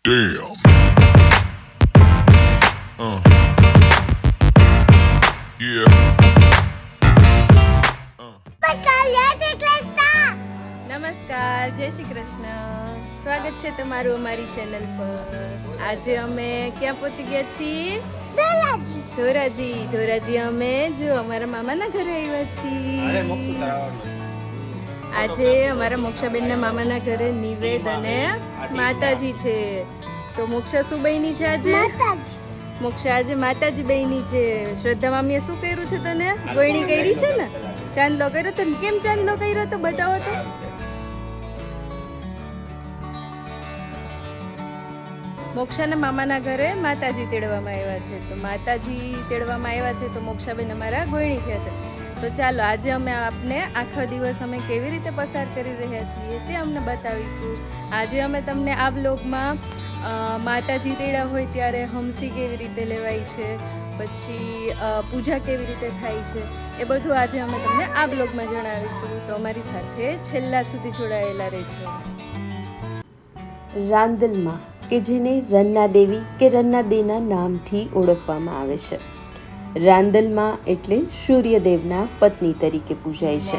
Damn. Yeah. નમસ્કાર, જય શ્રી કૃષ્ણ. સ્વાગત છે તમારું અમારી ચેનલ પર. આજે અમે ક્યાં પહોંચી ગયા છીએ? ધોરાજી અમે જો અમારા મામાના ઘરે આવ્યા છીએ. આજે અમારા મોક્ષાબેનના મામાના ઘરે નિવેદ અને માતાજી છે. તો મોક્ષા શું બહેની છે આજે? મોક્ષા આજે માતાજી બહેની છે. શ્રદ્ધા મામીએ શું કર્યું છે તને? ગોયણી કરી છે ને? ચાંદલો કર્યો તો કેમ ચાંદલો કર્યો તો બતાવો તો. મોક્ષાના મામાના ઘરે માતાજી તેડવામાં આવ્યા છે. તો માતાજી તેડવામાં આવ્યા છે તો મોક્ષાબેન અમારા ગોયણી થયા છે. તો ચાલો આજે અમે આપને આખો દિવસ અમે કેવી રીતે પસાર કરી રહ્યા છીએ તે અમને બતાવીશું. આજે અમે તમને આ બ્લોગમાં માતાજી તેડા હોય ત્યારે હમસી કેવી રીતે લેવાય છે, પછી પૂજા કેવી રીતે થાય છે, એ બધું આજે અમે તમને આ બ્લોગમાં જણાવીશું. તો અમારી સાથે છેલ્લા સુધી જોડાયેલા રહેજો. રાંદલમાં કે જેને રન્ના દેવી કે રન્ના દેના નામથી ઓળખવામાં આવે છે. રાંદલમાં એટલે સૂર્યદેવના પત્ની તરીકે પૂજાય છે.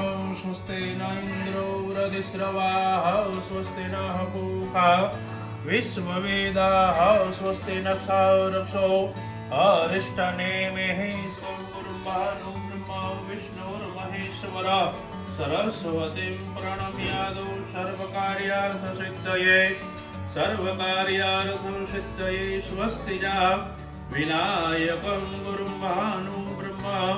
વિશ્વવેદાઃ સ્વસ્તિ નક્ષો અરિષ્ટનેમિઃ ગુરુર્બ્રહ્મણો બ્રહ્મા વિષ્ણુર્મહેશ્વર સરસ્વતીં પ્રણમ્યાદો સર્વકાર્યાર્થસિદ્ધયે સ્વસ્તિજા વિનાયકં ગુરુર્બ્રહ્મણો બ્રહ્મા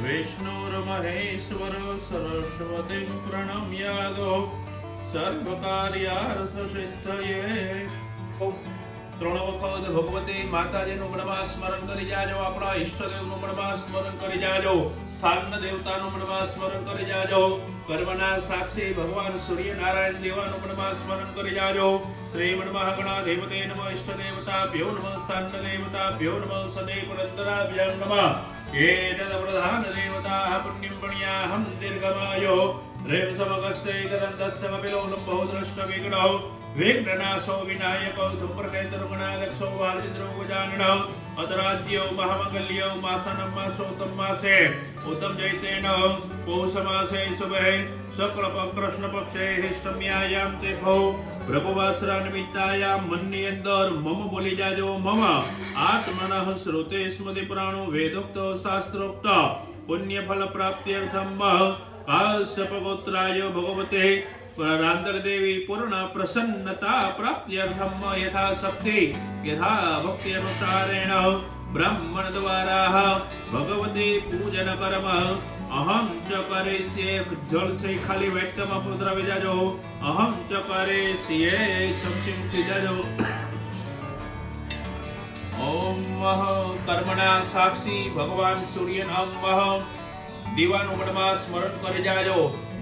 વિષ્ણુર્મહેશ્વર સરસ્વતીં પ્રણમ્યાદો સર્વકાર્યાર્થસિદ્ધયે. ત્રણ વખત ભગવતી માતાજીનું મનમાં સ્મરણ કરી જાજો. આપણા ઈષ્ટદેવનું મનમાં સ્મરણ કરી જાજો. સ્થાન દેવતાનું મનમાં સ્મરણ કરી જાજો. કર્મના સાક્ષી ભગવાન સૂર્યનારાયણ દેવાનું મનમાં સ્મરણ કરી જાજો. શ્રી મન્મહાગણા દેવતે નમઃ. ઈષ્ટદેવતાભ્યો નમઃ. સ્થાન દેવતાભ્યો નમઃ. સદૈવ પુરંદરાભ્યામ નમઃ. એતદ પ્રધાન દેવતાઃ પુણ્યં પુણ્યાહં દીર્ઘમાયો રેમ સમગસ્તે તદંતસ્તમપિલો લંબો દ્રષ્ટવિઘ્નઃ વિઘ્નનાશો વિનાયકો ધુમ્રકેતુર્ગુણાદક્ષો વાલચંદ્રો ગજાનનઃ અતરાજ્યો મહામંગલ્યો માસનમ માસોતમ માસે ઉત્તમ જૈતેન પૌષમાસે શુભે શુક્લ કૃષ્ણ પક્ષે હિષ્ટમ્યાયામ તેખો પ્રભુવાસરા નિમિત્તાયામ મનની અંદર મમ બોલી જાજો. મમ આત્મનઃ શ્રુતે સ્મૃતિ પુરાણો વેદોક્ત શાસ્ત્રોક્ત પુણ્ય ફલ પ્રાપ્ત્યર્થમ કાશ્યપ ગોત્રાય ભગવતે રાંદલ દેવી પૂર્ણ પ્રસન્નતા પ્રાપ્ત્યર્થમ યથાશક્તિ યથા ભક્તિ અનુસારેણ બ્રાહ્મણ દ્વારા ભગવતી પૂજન કર્મ અહમ ચ કરિષ્યે. જળ છે ખાલી વ્યક્તમાં પુત્ર જાજો. અહમ ચ કરિષ્યે ચમચી જાજો. ઓમ વહ કર્મણા સાક્ષી ભગવાન સૂર્યનામ વહ દીવાનું મનમાં સ્મરણ કરી જાજો.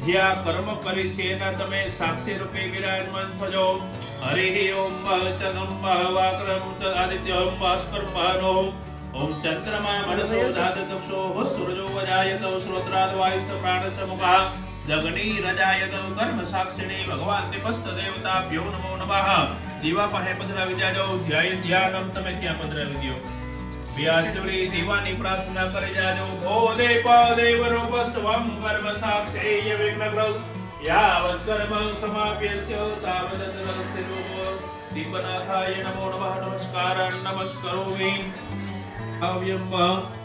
જ્યાં કર્મ કરી છે એના તમે સાક્ષી રૂપે વિરાજમાન થજો. હરિ ઓમ ચંદ્રમ વાક્રમ આદિત્યમ ભાસ્કરમાનો ઓમ ચંદ્રમા મનસો ધાતક્ષો સૂરજો વજાયત શ્રોત્રાદ વાયુસ્ત પ્રાણસ્ય મુખા જગની રજાયત કર્મ સાક્ષિણી ભગવાન નિપસ્ત દેવતાભ્યો નમો નમઃ. દીવા પાસે પધરાવી જાજો. ધ્યાય ધ્યાનમ તમે ક્યાં પધરાવી દો. વ્યાજળી દીવાની પ્રાર્થના કરી જાજો. ભોદે પદેવ રૂપ સ્વમ કર્મ સાક્ષેય વિઘ્નગ્રહ યાવત કર્મ સમાપ્યસ્ય તાવત તરસ્તિરૂપ દીપનાથાય નમો નમઃ. નમસ્કાર નમસ્કરોમિ અવ્યમ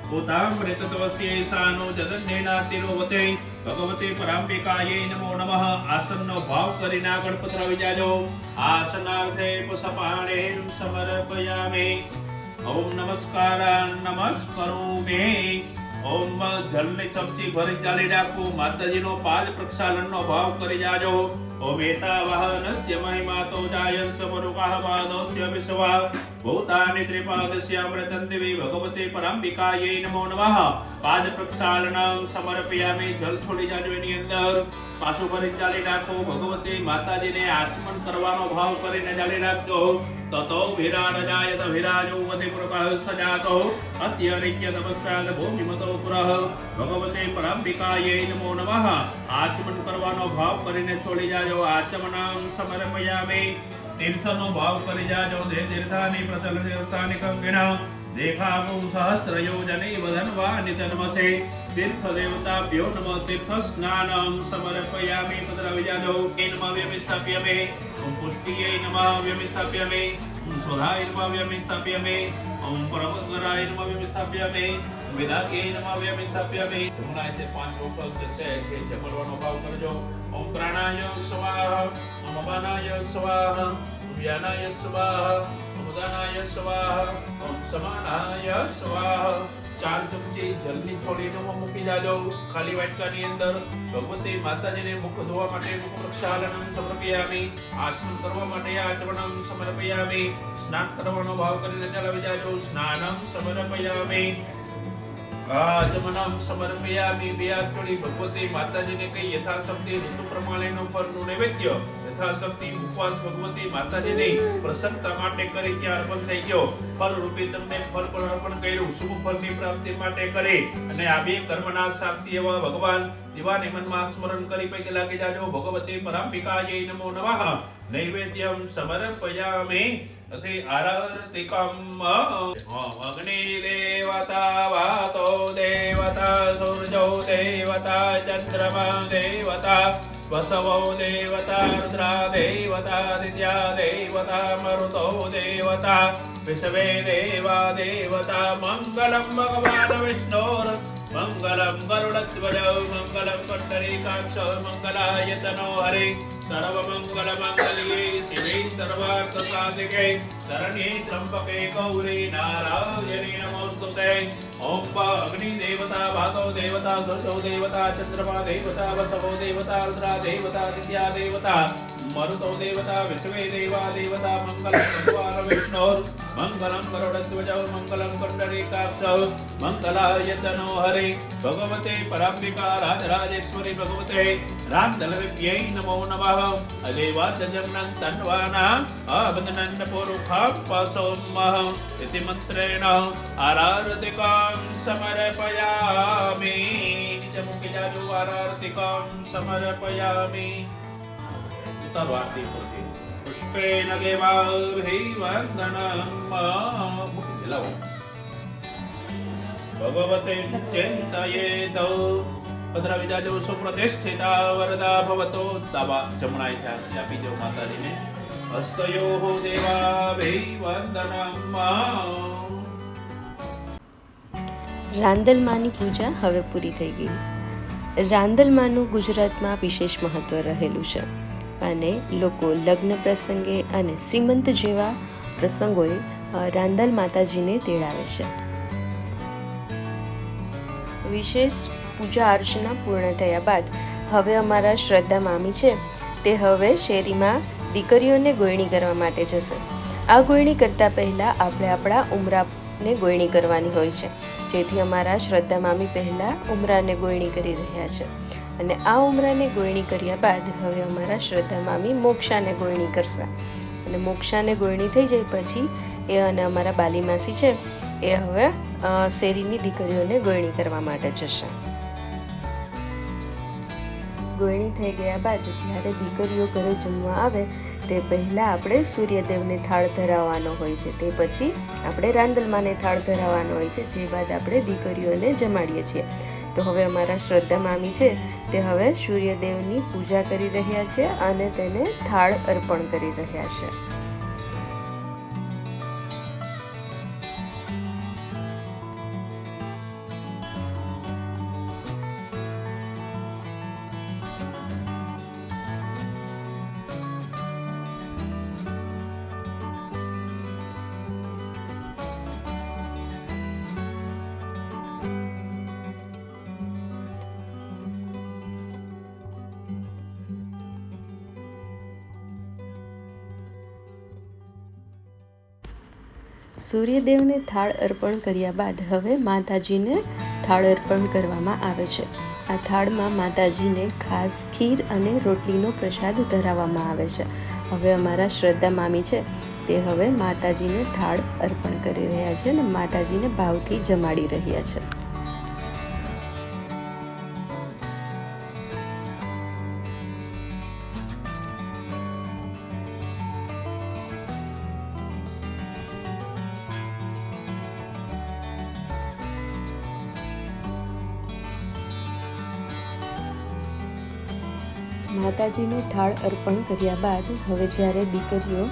ભૂતામૃતત્વસ્ય સાનો જગન્નેનાતિરોવતે ભગવતે પરાંબિકાય નમો નમઃ. આસનનો ભાવ કરીને આગળ પધરાવી જાજો. આસનાર્થે પુષ્પાણિ સમર્પયામિ. ઓમ નમસ્કાર નમસ્કરોમિ. ઓમ જલની ચમચી ભરી ચાલી રાખો. માતાજીનો પાદ પ્રક્ષાલનનો ભાવ કરી જાજો. ઓમ એતાવહનસ્ય મહિમાતો જાયસ્ય મરુકાહ પાદોસ્ય વિશ્વા ભૂતાનિ ત્રિપાદસ્ય અમૃતં દેવી ભગવતે પરાંબિકાય નમો નમઃ. પાદ પ્રક્ષાલનમ સમર્પયામિ. જલ છોડી જાજો એની અંદર. પાછું ભરી ચાલી રાખો. ભગવતી માતાજીને આચમન કરવાનો ભાવ કરીને ચાલી રાખજો. તતો વિરાજાયત વિરાજો મતે પુરઃ સજાતો અત્યરિક્ય નમસ્કાર ભૂમિમતો પુરઃ ભગવતે પરાંબિકાય નમો નમઃ. આચમન કરવાનો ભાવ કરીને છોડી જાજો. આચમનમ સમર્પયામિ. તીર્થનો ભાવ કરી જાજો દે તીર્થાની પ્રચલ દેવસ્થાની કંકિણ દેખાપુ સહસ્ર યોજની વદનવા નિતનમસે તીર્થ દેવતાભ્યો નમઃ તીર્થ સ્નાનમ સમર્પયામિ પધરાવી જાજો કે નમઃ વ્યમિસ્થાપ્યમે ઓમ પુષ્ટિયે નમઃ વ્યમિસ્થાપ્યમે ઓમ સ્વધાય નમઃ વ્યમિસ્થાપ્યમે ઓમ પરમદ્વરાય નમઃ વ્યમિસ્થાપ્યમે વેદાગ્યે નમઃ વ્યમિસ્થાપ્યમે હમણાં તે 5 વખત છે કે જમણવાનો ભાવ કરજો ઓમ પ્રાણાય સ્વાહા ઓમ અપાનાય સ્વાહા ઓમ વ્યાનાય સ્વાહા ઓમ ઉદાનાય સ્વાહા ઓમ સમાનાય સ્વાહા 4 ચમચી જલની થોડીને મૂકી જાજો ખાલી વાટકાની અંદર ભગવતી માતાજીને મુખ ધોવા માટે મુખ પ્રક્ષાલનમ સમર્પયામિ આચમન કરવા માટે આચમનમ સમર્પયામિ સ્નાન કરવાનો ભાવ કરીને ચલાવી જાજો સ્નાનમ સમર્પયામિ આચમનમ સમર્પયામિ બે હાથ જોડી ભગવતી માતાજીને કઈ યથાશક્તિ ઋતુ પ્રમાણેનો ફળનું નૈવેદ્ય યથાશક્તિ ઉપવાસ ભગવતી માતાજીને પ્રસન્નતા માટે કરી ત્યાં અર્પણ થઈ ગયો ફળ રૂપી તમને ફળ પણ અર્પણ કર્યું શુભ ફળની પ્રાપ્તિ માટે કરે અને આ બે કર્મના સાક્ષી એવા ભગવાન દિવાને મનમાં સ્મરણ કરી પૈકી લાગી જાજો ભગવતી પરાંબિકાય નમો નમઃ નૈવેદ્યમ સમર્પયામિ તથે આરતિકમ અગ્નિ દેવતા વાતો દેવતા સૂર્યો દેવતા ચંદ્રમા દેવતા વસવો દેવતા રુદ્રા દેવતા દિત્યા દેવતા મરુતો દેવતા વિશ્વે દેવા દેવતા મંગલમ ભગવાન વિષ્ણોર મંગલમ ગરુડધ્વજ મંગલમ કંડરીકાક્ષ મંગલાયતનો હરે સર્વમંગલ મંગલ્યે શિવે સર્વાર્થ સાધિકે શરણ્યે ત્રંબકે ગૌરી નારાયણી નમોસ્તુતે ઓમ અગ્નિ દેવતા વાતો દેવતા સૂર્યો દેવતા ચંદ્રમા દેવતા વસવો દેવતા રુદ્રા દેવતા દિત્યા દેવતા મરુતો દેવતા વિશ્વે દેવા દેવતા મંગલમ ભગવાન વિષ્ણોર મંગલમ ગરુડધ્વજ મંગલમ કંડરીકાક્ષ મંગલાયતનો હરે ભગવતે પરાંબિકા રાજરાજેશ્વરી ભગવતે રામદલવ્યై નમો નમઃ અદેવાજ્જનં તન્વાના અબંધનં પુરુષાં પસોમઃ ઇતિ મંત્રેણ આરાર્તિકાં સમર્પયામિ નિજમુખી જાજો આરાર્તિકાં સમર્પયામિ ઉત્તરવાર્તી પ્રતિ પુષ્પેન દેવાભિવંદનમ મુખી દિલાવો ભગવતે ચિંતયેત પધરાવી જાજો સુપ્રતિષ્ઠિતા વરદા ભવતો દાબા જમણાઈ થયા આપી દો માતાજીને હસ્તયો દેવાભિવંદનમ રાંદલમાની પૂજા હવે પૂરી થઈ ગઈ. રાંદલમાનું ગુજરાતમાં વિશેષ મહત્વ રહેલું છે અને લોકો લગ્ન પ્રસંગે અને સીમંત જેવા પ્રસંગોએ રાંદલ માતાજીને તેડાવે છે. વિશેષ પૂજા અર્ચના પૂર્ણ થયા બાદ હવે અમારા શ્રદ્ધા મામી છે તે હવે શેરીમાં દીકરીઓને ગોયણી કરવા માટે જશે. આ ગોયણી કરતાં પહેલાં આપણે આપણા ઉમરાને ગોયણી કરવાની હોય છે, જેથી અમારા શ્રદ્ધા મામી પહેલાં ઉમરાને ગોયણી કરી રહ્યા છે અને આ ઉમરાને ગોયણી કર્યા બાદ હવે અમારા શ્રદ્ધા મામી મોક્ષાને ગોયણી કરશે અને મોક્ષાને ગોયણી થઈ જાય પછી એ અને અમારા બાલી માસી છે એ હવે શેરીની દીકરીઓને ગોયણી કરવા માટે જશે. ગોયણી થઈ ગયા બાદ જ્યારે દીકરીઓ ઘરે જમવા આવે તે પહેલાં આપણે સૂર્યદેવને થાળ ધરાવવાનો હોય છે, તે પછી આપણે રાંદલમાને થાળ ધરાવવાનો હોય છે, જે બાદ આપણે દીકરીઓને જમાડીએ છીએ. તો હવે અમારા શ્રદ્ધા મામી છે તે હવે સૂર્યદેવની પૂજા કરી રહ્યા છે અને તેને થાળ અર્પણ કરી રહ્યા છે. સૂર્યદેવને થાળ અર્પણ કર્યા બાદ હવે માતાજીને થાળ અર્પણ કરવામાં આવે છે. આ થાળમાં માતાજીને ખાસ ખીર અને રોટલીનો પ્રસાદ ધરાવવામાં આવે છે. હવે અમારા શ્રદ્ધા મામી છે તે હવે માતાજીને થાળ અર્પણ કરી રહ્યા છે અને માતાજીને ભાવથી જમાડી રહ્યા છે. માતાજીને થાળ અર્પણ કર્યા બાદ હવે જ્યારે દીકરીઓ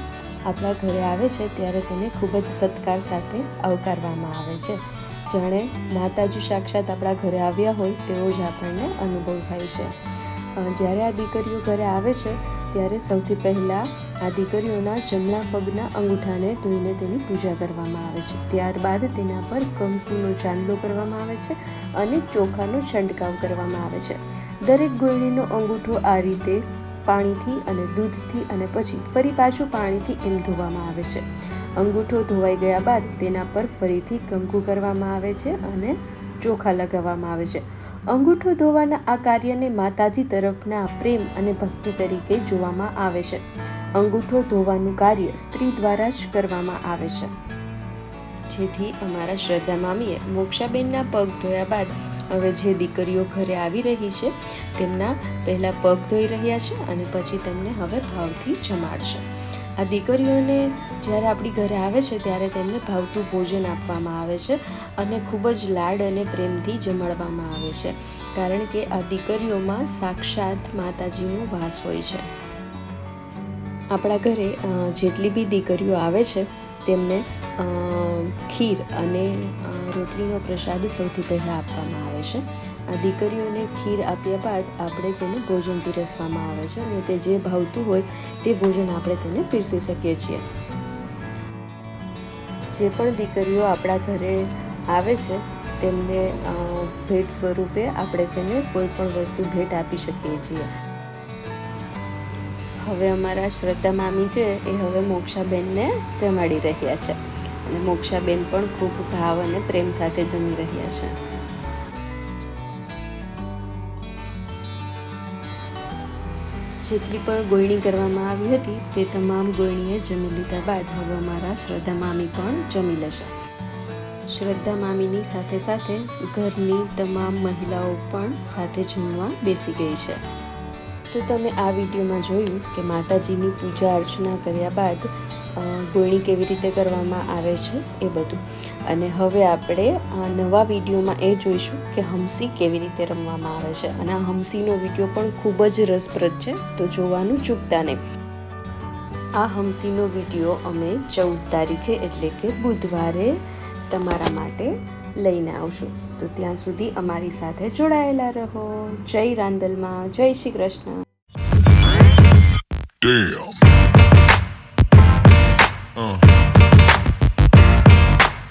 આપણા ઘરે આવે છે ત્યારે તેને ખૂબ જ સત્કાર સાથે આવકારવામાં આવે છે. જાણે માતાજી સાક્ષાત આપણા ઘરે આવ્યા હોય તેવો જ આપણને અનુભવ થાય છે. જ્યારે આ દીકરીઓ ઘરે આવે છે ત્યારે સૌથી પહેલાં આ દીકરીઓના જમણા પગના અંગૂઠાને ધોઈને તેની પૂજા કરવામાં આવે છે. ત્યારબાદ તેના પર કંકુનો ચાંદલો કરવામાં આવે છે અને ચોખાનો છંટકાવ કરવામાં આવે છે. દરેક ગોયણીનો અંગૂઠો આ રીતે પાણીથી અને દૂધથી અને પછી ફરી પાછું પાણીથી એમ ધોવામાં આવે છે. અંગૂઠો ધોવાઈ ગયા બાદ તેના પર ફરીથી કંકુ કરવામાં આવે છે અને ચોખા લગાવવામાં આવે છે. અંગૂઠો ધોવાના આ કાર્યને માતાજી તરફના પ્રેમ અને ભક્તિ તરીકે જોવામાં આવે છે. અંગૂઠો ધોવાનું કાર્ય સ્ત્રી દ્વારા જ કરવામાં આવે છે. જેથી અમારા શ્રદ્ધા મામીએ મોક્ષાબેનના પગ ધોયા બાદ હવે જે દીકરીઓ ઘરે આવી રહી છે તેમના પહેલાં પગ ધોઈ રહ્યા છે અને પછી તેમને હવે ભાવથી જમાડશે. આ દીકરીઓને જ્યારે આપણી ઘરે આવે છે ત્યારે તેમને ભાવતું ભોજન આપવામાં આવે છે અને ખૂબ જ લાડ અને પ્રેમથી જમાડવામાં આવે છે, કારણ કે આ દીકરીઓમાં સાક્ષાત માતાજીનો વાસ હોય છે. આપણા ઘરે જેટલી બી દીકરીઓ આવે છે તેમને ખીર અને રોટલીનો પ્રસાદ સૌથી પહેલાં આપવામાં આવે છે. આ દીકરીઓને ખીર આપ્યા બાદ આપણે તેને ભોજન પીરસવામાં આવે છે અને તે જે ભાવતું હોય તે ભોજન આપણે તેને પીરસી શકીએ છીએ. જે પણ દીકરીઓ આપણા ઘરે આવે છે તેમને ભેટ સ્વરૂપે આપણે તેને કોઈ પણ વસ્તુ ભેટ આપી શકીએ છીએ. હવે અમારા શ્રદ્ધા મામી છે એ હવે મોક્ષાબેનને જમાડી રહ્યા છે અને મોક્ષાબેન પણ ખૂબ ભાવ અને પ્રેમ સાથે જમી રહ્યા છે. જેટલી પણ ગોયણી કરવામાં આવી હતી તે તમામ ગોયણીએ જમી લીધા બાદ હવે અમારા શ્રદ્ધા મામી પણ જમી લેશે. શ્રદ્ધા મામીની સાથે સાથે ઘરની તમામ મહિલાઓ પણ સાથે જમવા બેસી ગઈ છે. તો તમે આ વિડીયોમાં જોયું કે માતાજીની પૂજા અર્ચના કર્યા બાદ ગોયણી કેવી રીતે કરવામાં આવે છે એ બધું. અને હવે આપણે આ નવા વિડીયોમાં એ જોઈશું કે હંસી કેવી રીતે રમવામાં આવે છે અને આ હંસીનો વિડીયો પણ ખૂબ જ રસપ્રદ છે, તો જોવાનું ચૂકતા નહીં. આ હંસીનો વિડીયો અમે 14 તારીખે એટલે કે બુધવારે તમારા માટે લઈને આવશું. તો ત્યાં સુધી અમારી સાથે જોડાયેલા રહો. જય રાંદલમાં, જય શ્રી કૃષ્ણ. Damn.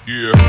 Yeah.